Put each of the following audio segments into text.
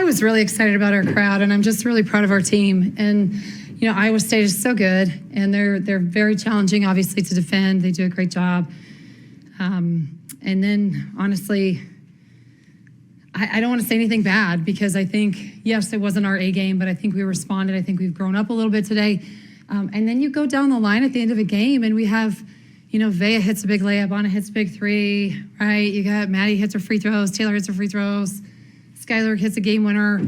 was really excited about our crowd, and I'm just really proud of our team. And, Iowa State is so good, and they're very challenging, obviously, to defend. They do a great job. And then, honestly, I don't want to say anything bad because I think, yes, it wasn't our A game, but I think we responded. I think we've grown up a little bit today. And then you go down the line at the end of a game, and we have, Vea hits a big layup, Anna hits a big three, right? You got Maddie hits her free throws, Taylor hits her free throws, Skylar hits a game winner.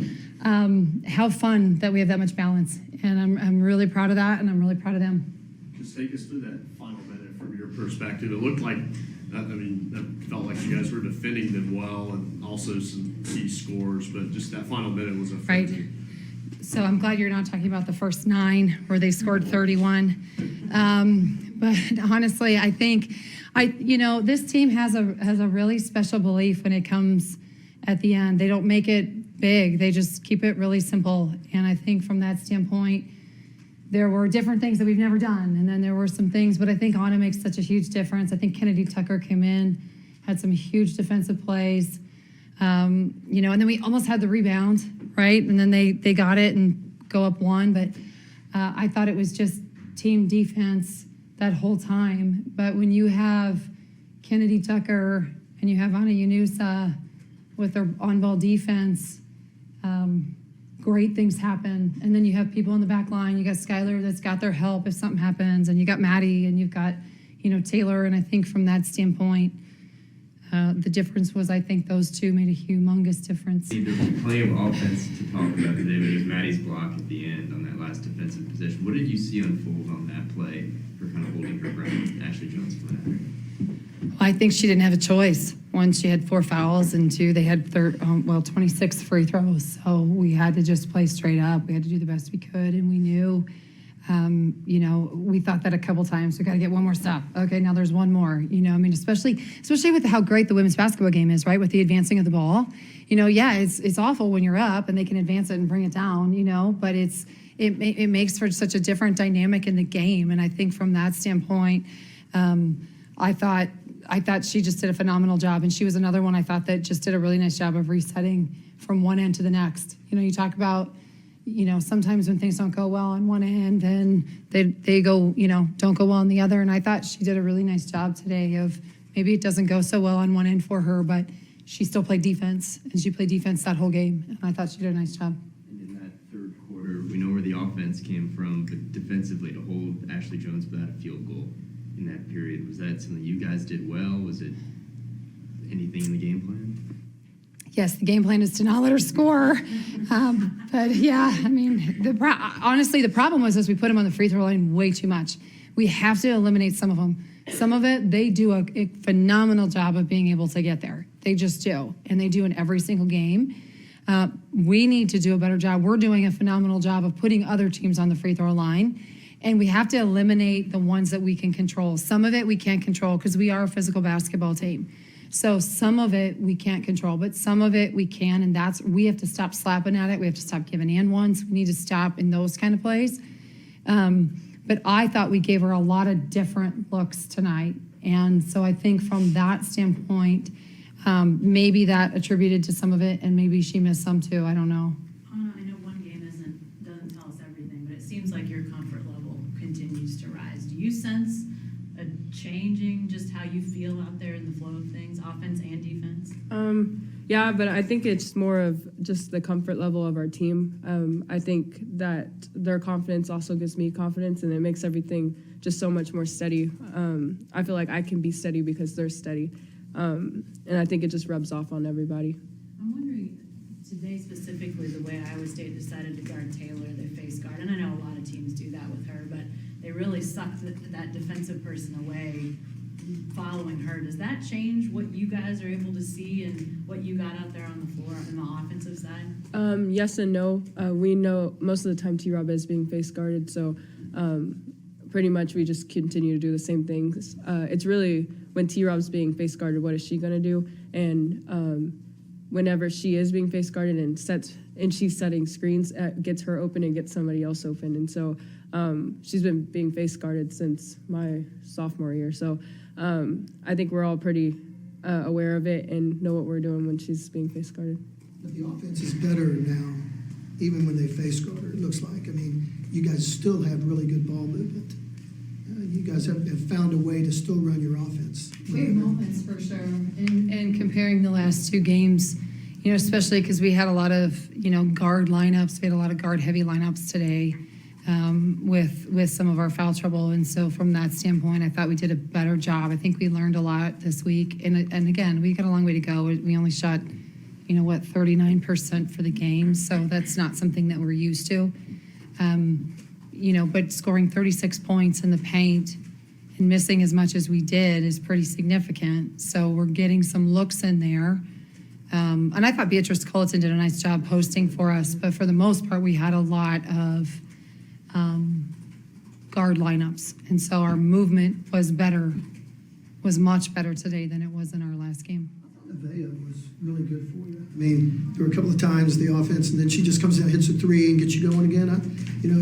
How fun that we have that much balance. And I'm really proud of that, and I'm really proud of them. Just take us through that final minute from your perspective. It looked like, it felt like you guys were defending them well and also some key scores, but just that final minute was a frenzy. Right. So I'm glad you're not talking about the first 9 where they scored 31. But honestly, I think this team has a really special belief when it comes at the end. They don't make it big. They just keep it really simple. And I think from that standpoint, there were different things that we've never done. And then there were some things, but I think Anna makes such a huge difference. I think Kennedy Tucker came in, had some huge defensive plays. And then we almost had the rebound, right? And then they got it and go up 1. But I thought it was just team defense that whole time. But when you have Kennedy Tucker and you have Anna Llanusa with their on-ball defense, great things happen. And then you have people in the back line. You got Skylar that's got their help if something happens. And you got Maddie and you've got, Taylor. And I think from that standpoint, the difference was I think those two made a humongous difference. There's plenty of offense to talk about today, but it was Maddie's block at the end on that last defensive possession. What did you see unfold on that play for kind of holding her ground, Ashley Jones for that? I think she didn't have a choice. 1, she had 4 fouls, and 2, they had 26 free throws. So we had to just play straight up. We had to do the best we could, and we knew, we thought that a couple times. We got to get one more stop. Okay, now there's one more. Especially with how great the women's basketball game is, right? With the advancing of the ball. It's awful when you're up and they can advance it and bring it down. But it makes for such a different dynamic in the game. And I think from that standpoint, I thought she just did a phenomenal job, and she was another one I thought that just did a really nice job of resetting from one end to the next. You talk about, sometimes when things don't go well on one end, then they go, don't go well on the other. And I thought she did a really nice job today of maybe it doesn't go so well on one end for her, but she still played defense, and she played defense that whole game. And I thought she did a nice job. And in that third quarter, we know where the offense came from, but defensively to hold Ashley Jones without a field goal in that period, was that something you guys did well? Was it anything in the game plan? Yes, the game plan is to not let her score. But yeah, honestly, the problem was we put them on the free throw line way too much. We have to eliminate some of them. Some of it, they do a phenomenal job of being able to get there. They just do, and they do in every single game. We need to do a better job. We're doing a phenomenal job of putting other teams on the free throw line. And we have to eliminate the ones that we can control. Some of it we can't control because we are a physical basketball team. So some of it we can't control, but some of it we can, and we have to stop slapping at it. We have to stop giving and ones. We need to stop in those kind of plays. But I thought we gave her a lot of different looks tonight. And so I think from that standpoint, maybe that attributed to some of it, and maybe she missed some too. I don't know. I know one game doesn't tell us everything, but it seems like your comfort level continues to rise. Do you sense a changing just how you feel out there in the flow of things, offense and defense? Yeah, but I think it's more of just the comfort level of our team. I think that their confidence also gives me confidence, and it makes everything just so much more steady. I feel like I can be steady because they're steady, and I think it just rubs off on everybody. I'm wondering, today specifically, the way Iowa State decided to guard Taylor, they face guard, and I know a lot of teams do that with her, but they really sucked that defensive person away following her. Does that change what you guys are able to see and what you got out there on the floor on the offensive side? Yes and no. We know most of the time T-Rob is being face guarded, so pretty much we just continue to do the same things. It's really when T-Rob's being face guarded, what is she going to do? And whenever she is being face guarded and she's setting screens, gets her open and gets somebody else open. And so she's been being face guarded since my sophomore year. So I think we're all pretty aware of it and know what we're doing when she's being face guarded. But the offense is better now, even when they face guard, it looks like. I mean, you guys still have really good ball movement. You guys have found a way to still run your offense. We have moments for sure. And comparing the last two games, you know, especially because we had a lot of, you know, guard lineups. We had a lot of guard-heavy lineups today with some of our foul trouble. And so from that standpoint, I thought we did a better job. I think we learned a lot this week. And again, we got a long way to go. We only shot, 39% for the game. So that's not something that we're used to. But scoring 36 points in the paint and missing as much as we did is pretty significant. So we're getting some looks in there. And I thought Beatrice Culleton did a nice job posting for us, but for the most part, we had a lot of guard lineups. And so our movement was much better today than it was in our last game. Nevaeh was really good for you. I mean, there were a couple of times the offense, and then she just comes out, hits a three, and gets you going again.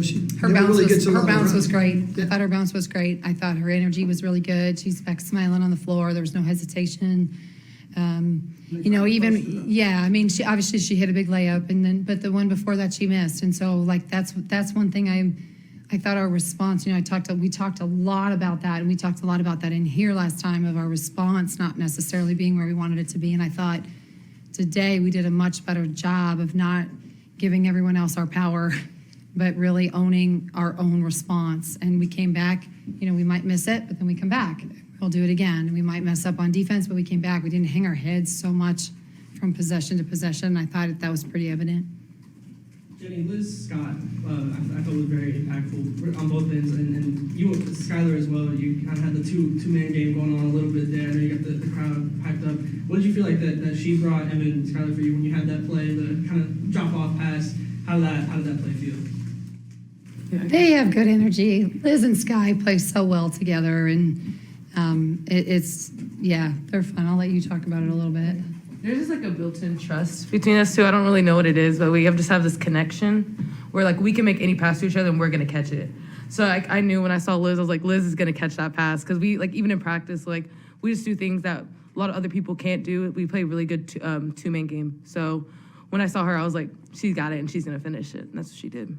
She Her never bounce really gets a lot of bounce run. was great. Yeah. I thought her bounce was great. I thought her energy was really good. She's back smiling on the floor. There was no hesitation. She obviously she hit a big layup, but the one before that she missed. And so that's one thing I thought our response, we talked a lot about that, and we talked a lot about that in here last time of our response not necessarily being where we wanted it to be. And I thought today we did a much better job of not giving everyone else our power, but really owning our own response. And we came back, we might miss it, but then we come back. We'll do it again. We might mess up on defense, but we came back. We didn't hang our heads so much from possession to possession. I thought that was pretty evident. Jennie, Liz Scott, I thought was very impactful on both ends, and you, Skylar as well. You kind of had the two-man game going on a little bit there. I know you got the crowd hyped up. What did you feel like that she brought, Emma and Skylar, for you when you had that play, the kind of drop-off pass? How did that play feel? They have good energy. Liz and Sky play so well together, and they're fun. I'll let you talk about it a little bit. There's just like a built-in trust between us two. I don't really know what it is, but we just have this connection where like we can make any pass to each other and we're gonna catch it. So I knew when I saw Liz, I was like, Liz is gonna catch that pass, because we even in practice, we just do things that a lot of other people can't do. We play a really good two-man game. So when I saw her, I was like, she's got it and she's gonna finish it, and that's what she did.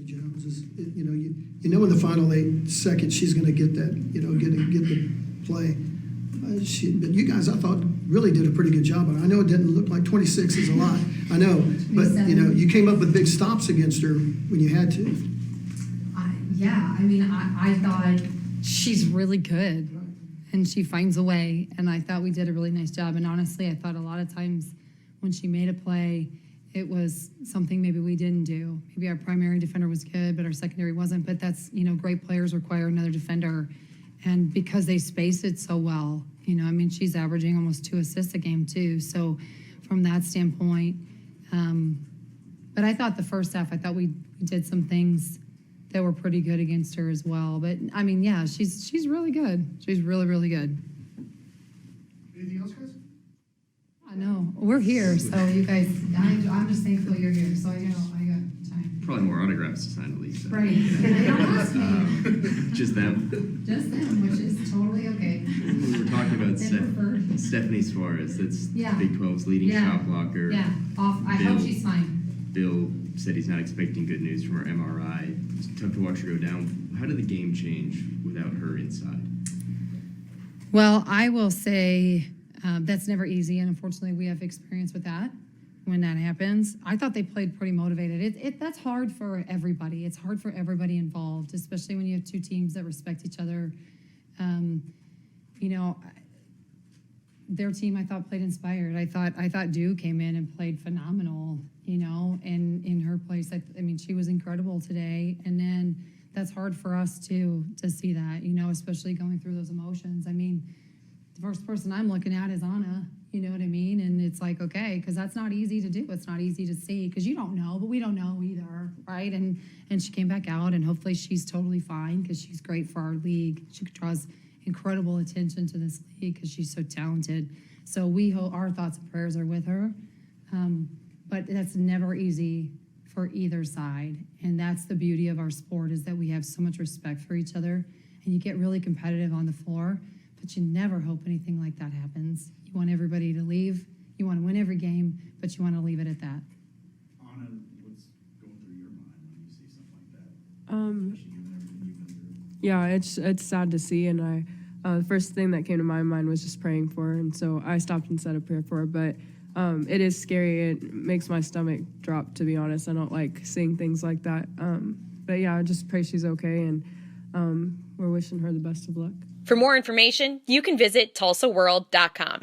Jones is, in the final 8 seconds she's going to get that, get the play. But you guys, I thought, really did a pretty good job. I know it didn't look like 26 is a lot. I know, but you came up with big stops against her when you had to. I thought she's really good, and she finds a way. And I thought we did a really nice job. And honestly, I thought a lot of times when she made a play, it was something maybe we didn't do. Maybe our primary defender was good, but our secondary wasn't. But that's, great players require another defender. And because they space it so well, she's averaging almost 2 assists a game too. So from that standpoint, but I thought the first half, I thought we did some things that were pretty good against her as well. But she's really good. She's really, really good. Anything else, guys? I know, we're here, so you guys, I'm just thankful you're here, so I got time. Probably more autographs to sign at least. So. Right, they don't ask me. Just them. Just them, which is totally okay. We were talking about They prefer. Stephanie Suarez. That's Big 12's leading Yeah. shot blocker. Yeah, I hope she's fine. Bill said he's not expecting good news from her MRI. It's tough to watch her go down. How did the game change without her inside? Well, I will say that's never easy, and unfortunately we have experience with that when that happens. I thought they played pretty motivated. That's hard for everybody. It's hard for everybody involved, especially when you have two teams that respect each other. Their team, I thought, played inspired. I thought Dew came in and played phenomenal, and in her place, she was incredible today. And then that's hard for us to see that, especially going through those emotions. The first person I'm looking at is Anna, you know what I mean? And it's like, okay, because that's not easy to do. It's not easy to see, because you don't know, but we don't know either, right? And she came back out, and hopefully she's totally fine, because she's great for our league. She draws incredible attention to this league because she's so talented. So our thoughts and prayers are with her. But that's never easy for either side. And that's the beauty of our sport, is that we have so much respect for each other, and you get really competitive on the floor. but you never hope anything like that happens. You want everybody to leave. You want to win every game, but you want to leave it at that. Anna, what's going through your mind when you see something like that? Especially given everything you've been through. Yeah, it's sad to see, and the first thing that came to my mind was just praying for her, and so I stopped and said a prayer for her. But it is scary. It makes my stomach drop, to be honest. I don't like seeing things like that. But yeah, I just pray she's okay, and we're wishing her the best of luck. For more information, you can visit TulsaWorld.com.